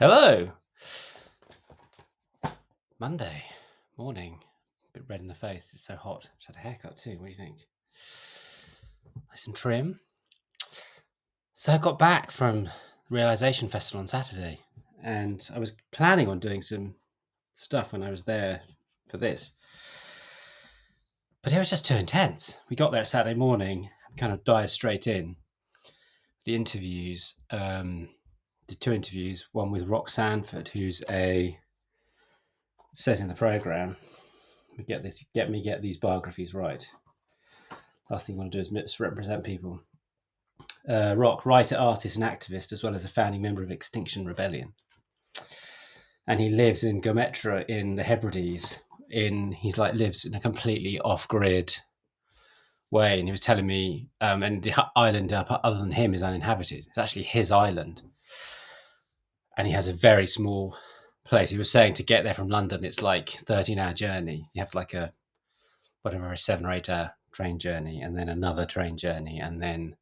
Hello. Monday morning. A bit red in the face. It's so hot. Just had a haircut too. What do you think? Nice and trim. So I got back from Realisation Festival on Saturday, and I was planning on doing some stuff when I was there for this, but it was just too intense. We got there Saturday morning, kind of dived straight in. The interviews, did two interviews. One with Rock Sanford, who's says in the program, get these biographies right. Last thing you want to do is misrepresent people. Rock, writer, artist, and activist, as well as a founding member of Extinction Rebellion. And he lives in Gometra in the Hebrides. Lives in a completely off-grid way. And he was telling me, and the island other than him is uninhabited. It's actually his island, and he has a very small place. He was saying to get there from London, it's like 13-hour journey. You have like a 7 or 8 hour train journey, and then another train journey, and then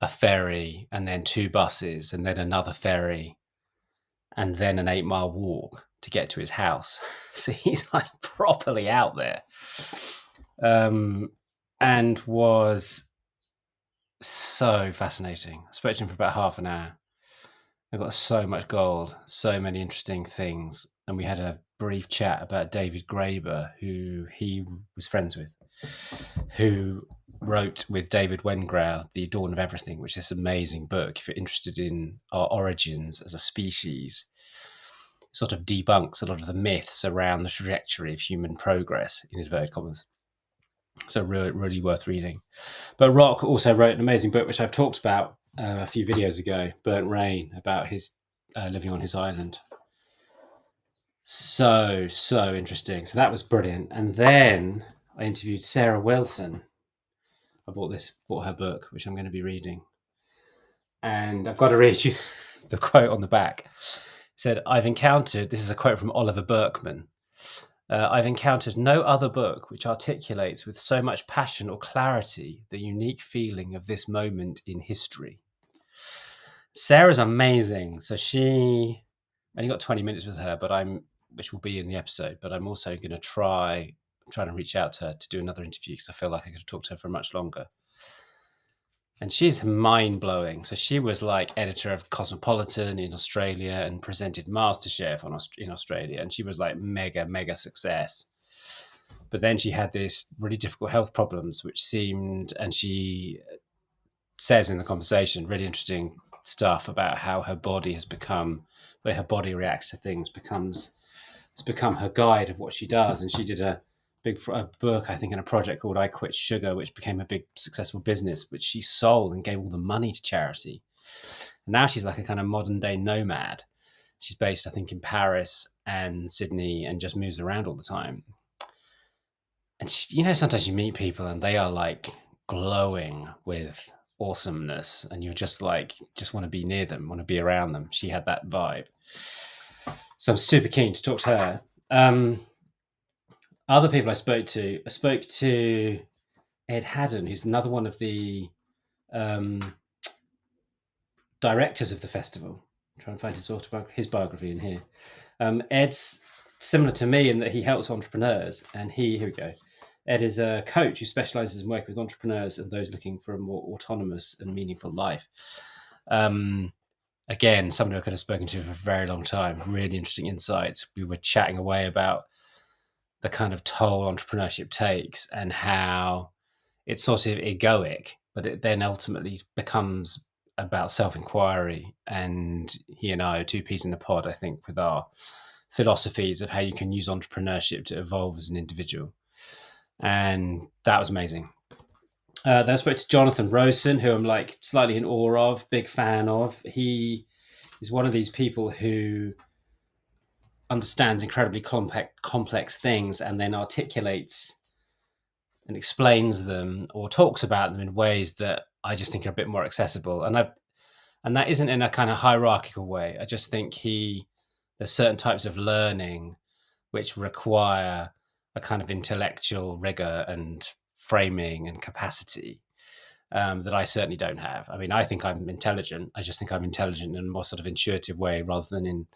a ferry, and then 2 buses, and then another ferry, and then an 8-mile walk to get to his house. So he's like properly out there, and was so fascinating. I spoke to him for about half an hour. I got so much gold, so many interesting things, and we had a brief chat about David Graeber, who he was friends with, who wrote with David Wengrow The Dawn of Everything, which is this amazing book. If you're interested in our origins as a species, sort of debunks a lot of the myths around the trajectory of human progress, in inverted commas. So really, really worth reading. But Rock also wrote an amazing book, which I've talked about a few videos ago, Burnt Rain, about his living on his island. So interesting. So that was brilliant. And then I interviewed Sarah Wilson. I bought her book, which I'm going to be reading. And I've got to read you the quote on the back. It said, this is a quote from Oliver Berkman. I've encountered no other book which articulates with so much passion or clarity the unique feeling of this moment in history. Sarah's amazing. So she only got 20 minutes with her, which will be in the episode, but I'm also going to trying to reach out to her to do another interview because I feel like I could have talked to her for much longer. And she's mind-blowing. So she was like editor of Cosmopolitan in Australia and presented MasterChef in Australia. And she was like mega success. But then she had this really difficult health problems, and she says in the conversation, really interesting stuff about how her body has become, the way her body reacts to things it's become her guide of what she does. And she did a book, I think, in a project called I Quit Sugar, which became a big successful business, which she sold and gave all the money to charity. And now she's like a kind of modern day nomad. She's based, I think, in Paris and Sydney and just moves around all the time. And sometimes you meet people and they are like glowing with awesomeness and you're just like, just want to be near them, want to be around them. She had that vibe. So I'm super keen to talk to her. Other people I spoke to Ed Haddon, who's another one of the directors of the festival. I'm trying to find his biography in here. Ed's similar to me in that he helps entrepreneurs, and here we go. Ed is a coach who specializes in working with entrepreneurs and those looking for a more autonomous and meaningful life. Again, somebody I could have spoken to for a very long time. Really interesting insights. We were chatting away about the kind of toll entrepreneurship takes and how it's sort of egoic, but it then ultimately becomes about self-inquiry. And he and I are two peas in the pod, I think, with our philosophies of how you can use entrepreneurship to evolve as an individual. And that was amazing. Then I spoke to Jonathan Rosen, who I'm like slightly in awe of, big fan of. He is one of these people who understands incredibly complex things and then articulates and explains them or talks about them in ways that I just think are a bit more accessible. And that isn't in a kind of hierarchical way. I just think there's certain types of learning which require a kind of intellectual rigor and framing and capacity. that I certainly don't have. I mean, I think I'm intelligent. I just think I'm intelligent in a more sort of intuitive way rather than in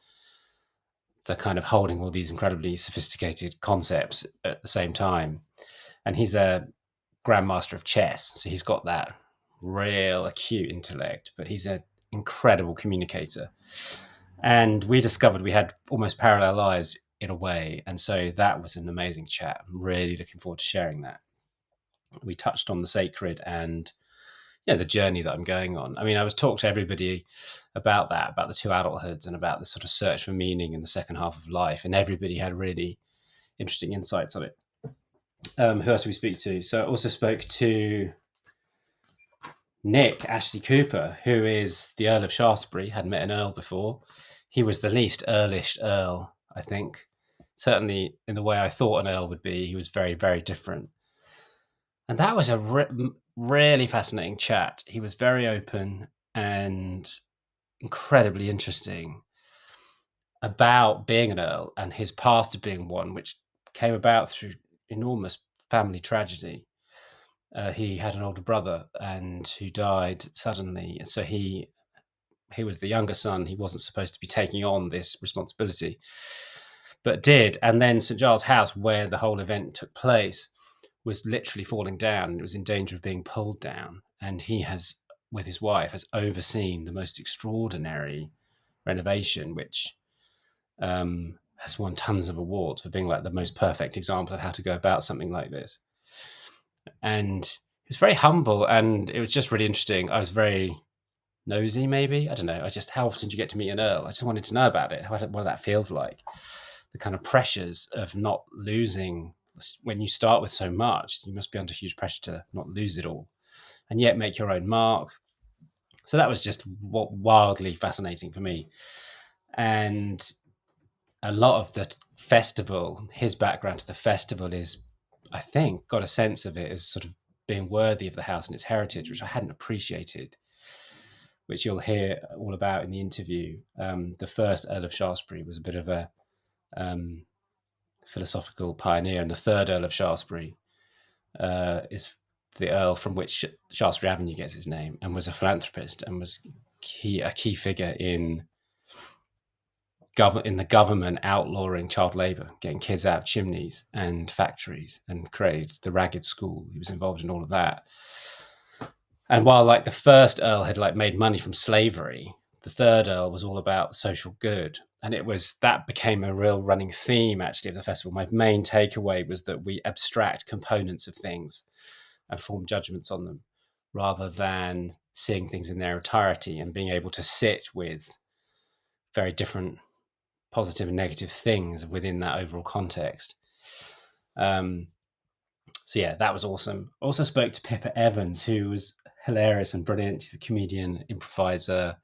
the kind of holding all these incredibly sophisticated concepts at the same time. And he's a grandmaster of chess, so he's got that real acute intellect, but he's an incredible communicator. And we discovered we had almost parallel lives in a way. And so that was an amazing chat. I'm really looking forward to sharing that. We touched on the sacred and the journey that I'm going on. I mean, I was talking to everybody about that, about the two adulthoods and about the sort of search for meaning in the second half of life. And everybody had really interesting insights on it. Who else did we speak to? So I also spoke to Nick Ashley Cooper, who is the Earl of Shaftesbury. Hadn't met an Earl before. He was the least Earlish Earl, I think. Certainly in the way I thought an Earl would be. He was very, very different. And that was a really fascinating chat. He was very open and incredibly interesting about being an Earl and his path to being one, which came about through enormous family tragedy. He had an older brother and who died suddenly. And so he was the younger son. He wasn't supposed to be taking on this responsibility, but did. And then St Giles House, where the whole event took place, was literally falling down and it was in danger of being pulled down. And he has, with his wife, has overseen the most extraordinary renovation, which has won tons of awards for being like the most perfect example of how to go about something like this. And he was very humble and it was just really interesting. I was very nosy, maybe. I don't know. How often do you get to meet an Earl? I just wanted to know about it, what that feels like. The kind of pressures of not losing. When you start with so much, you must be under huge pressure to not lose it all and yet make your own mark. So that was just wildly fascinating for me. And a lot of the festival, his background to the festival is, I think, got a sense of it as sort of being worthy of the house and its heritage, which I hadn't appreciated, which you'll hear all about in the interview. The first Earl of Shaftesbury was a bit of a philosophical pioneer, and the third Earl of Shaftesbury is the Earl from which Shaftesbury Avenue gets its name, and was a philanthropist and was a key figure in the government outlawing child labour, getting kids out of chimneys and factories, and created the Ragged School. He was involved in all of that. And while like the first Earl had like made money from slavery, the third Earl was all about social good. And that became a real running theme actually of the festival. My main takeaway was that we abstract components of things and form judgments on them rather than seeing things in their entirety and being able to sit with very different positive and negative things within that overall context. So yeah, that was awesome. Also spoke to Pippa Evans, who was hilarious and brilliant. She's a comedian, improviser,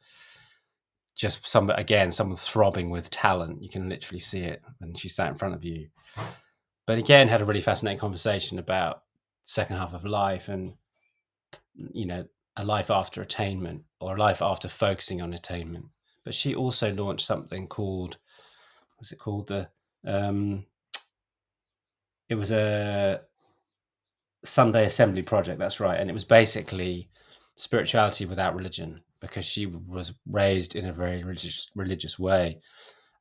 just someone throbbing with talent. You can literally see it when she sat in front of you. But again, had a really fascinating conversation about second half of life and, a life after attainment or a life after focusing on attainment. But she also launched something called, what's it called? It was a Sunday Assembly project. That's right. And it was basically spirituality without religion, because she was raised in a very religious way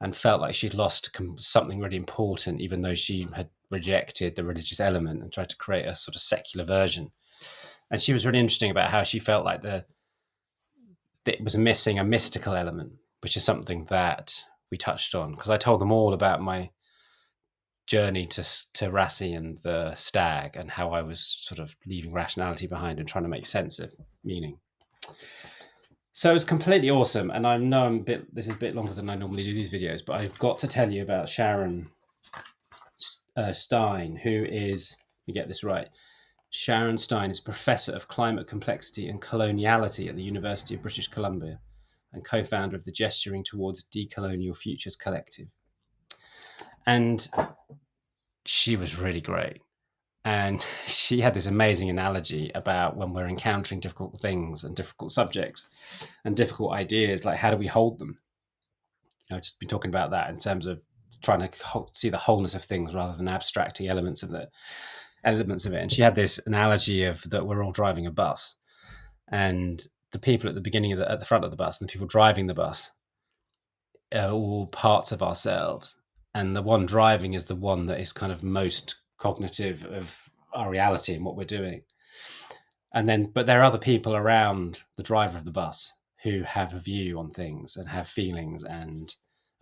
and felt like she'd lost something really important, even though she had rejected the religious element and tried to create a sort of secular version. And she was really interesting about how she felt like it was missing a mystical element, which is something that we touched on, because I told them all about my journey to Rassi and the stag and how I was sort of leaving rationality behind and trying to make sense of meaning. So it was completely awesome. And I know this is a bit longer than I normally do these videos, but I've got to tell you about Sharon Stein, who is, let me get this right. Sharon Stein is Professor of Climate Complexity and Coloniality at the University of British Columbia and co-founder of the Gesturing Towards Decolonial Futures Collective. And she was really great. And she had this amazing analogy about when we're encountering difficult things and difficult subjects and difficult ideas, like how do we hold them? Just been talking about that in terms of trying to see the wholeness of things rather than abstracting elements of it. And she had this analogy of that we're all driving a bus, and the people at the beginning at the front of the bus and the people driving the bus are all parts of ourselves, and the one driving is the one that is kind of most cognitive of our reality and what we're doing. And then, but there are other people around the driver of the bus who have a view on things and have feelings, and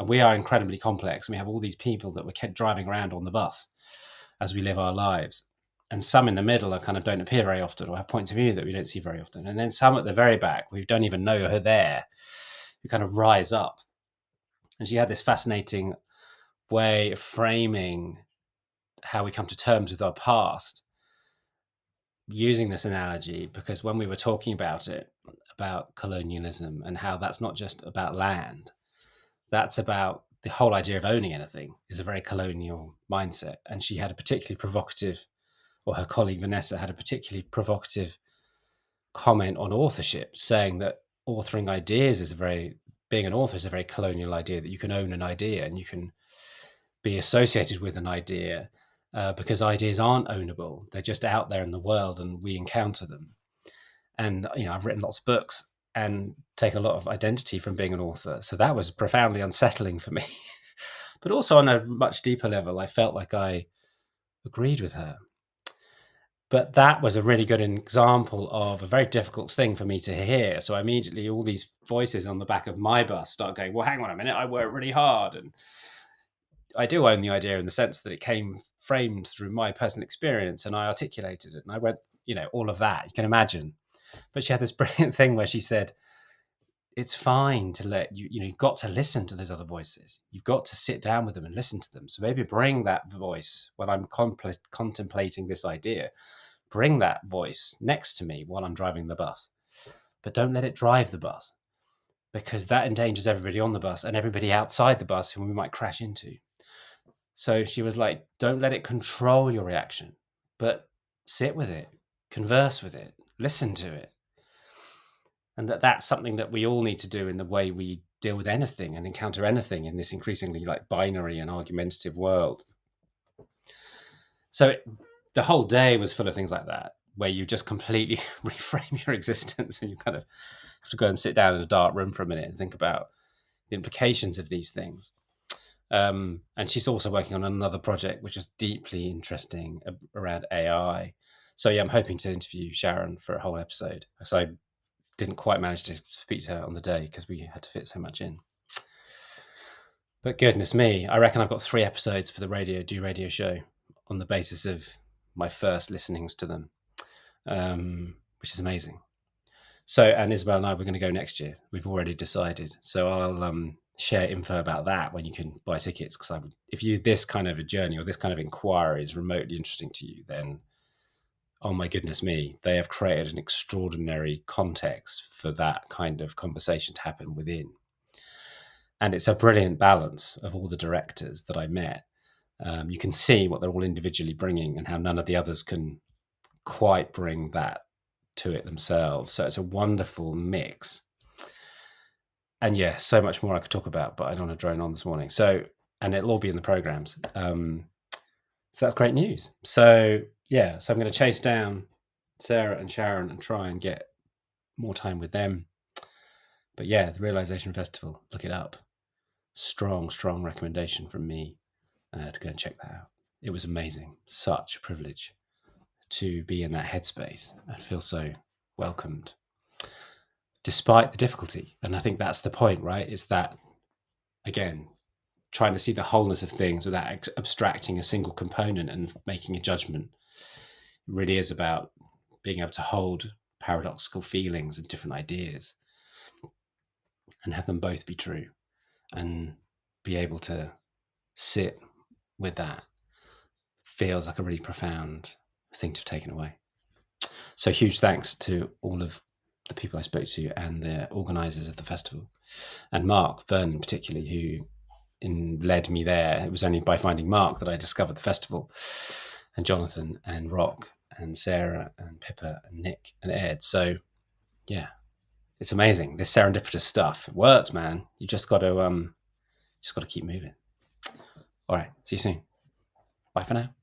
we are incredibly complex. And we have all these people that we're kept driving around on the bus as we live our lives. And some in the middle are kind of don't appear very often or have points of view that we don't see very often. And then some at the very back, we don't even know are there, who kind of rise up. And she had this fascinating way of framing how we come to terms with our past using this analogy, because when we were talking about it, about colonialism and how that's not just about land, that's about the whole idea of owning anything is a very colonial mindset. And she had a particularly provocative, or her colleague Vanessa had a particularly provocative comment on authorship, saying that authoring ideas is being an author is a very colonial idea, that you can own an idea and you can be associated with an idea because ideas aren't ownable. They're just out there in the world and we encounter them. And, I've written lots of books and take a lot of identity from being an author. So that was profoundly unsettling for me. But also on a much deeper level, I felt like I agreed with her. But that was a really good example of a very difficult thing for me to hear. So immediately all these voices on the back of my bus start going, well, hang on a minute, I work really hard. And I do own the idea in the sense that it came framed through my personal experience and I articulated it. And I went, all of that, you can imagine. But she had this brilliant thing where she said, it's fine to let you've got to listen to those other voices. You've got to sit down with them and listen to them. So maybe bring that voice when I'm contemplating this idea, bring that voice next to me while I'm driving the bus, but don't let it drive the bus, because that endangers everybody on the bus and everybody outside the bus whom we might crash into. So she was like, don't let it control your reaction, but sit with it, converse with it, listen to it. And that's something that we all need to do in the way we deal with anything and encounter anything in this increasingly binary and argumentative world. So the whole day was full of things like that, where you just completely reframe your existence and you kind of have to go and sit down in a dark room for a minute and think about the implications of these things. And she's also working on another project, which is deeply interesting around AI. So I'm hoping to interview Sharon for a whole episode. So I didn't quite manage to speak to her on the day because we had to fit so much in. But goodness me, I reckon I've got 3 episodes for the radio show on the basis of my first listenings to them, which is amazing. So, and Isabel and I, we're going to go next year. We've already decided. So I'll share info about that when you can buy tickets. Because if this kind of a journey or this kind of inquiry is remotely interesting to you, then oh my goodness me, they have created an extraordinary context for that kind of conversation to happen within. And it's a brilliant balance of all the directors that I met. You can see what they're all individually bringing and how none of the others can quite bring that to it themselves. So it's a wonderful mix. And yeah, so much more I could talk about, but I don't want to drone on this morning. So, and it'll all be in the programs. So that's great news. So yeah, so I'm going to chase down Sarah and Sharon and try and get more time with them. But yeah, the Realisation Festival, look it up. Strong recommendation from me to go and check that out. It was amazing. Such a privilege to be in that headspace and feel so welcomed, despite the difficulty. And I think that's the point, right? It's that, again, trying to see the wholeness of things without abstracting a single component and making a judgment. It really is about being able to hold paradoxical feelings and different ideas and have them both be true and be able to sit with that. Feels like a really profound thing to have taken away. So huge thanks to all of the people I spoke to and the organisers of the festival, and Mark Vernon particularly, who led me there. It was only by finding Mark that I discovered the festival, and Jonathan and Rock and Sarah and Pippa and Nick and Ed. So yeah, it's amazing. This serendipitous stuff, it works, man. You just got to keep moving. All right, see you soon. Bye for now.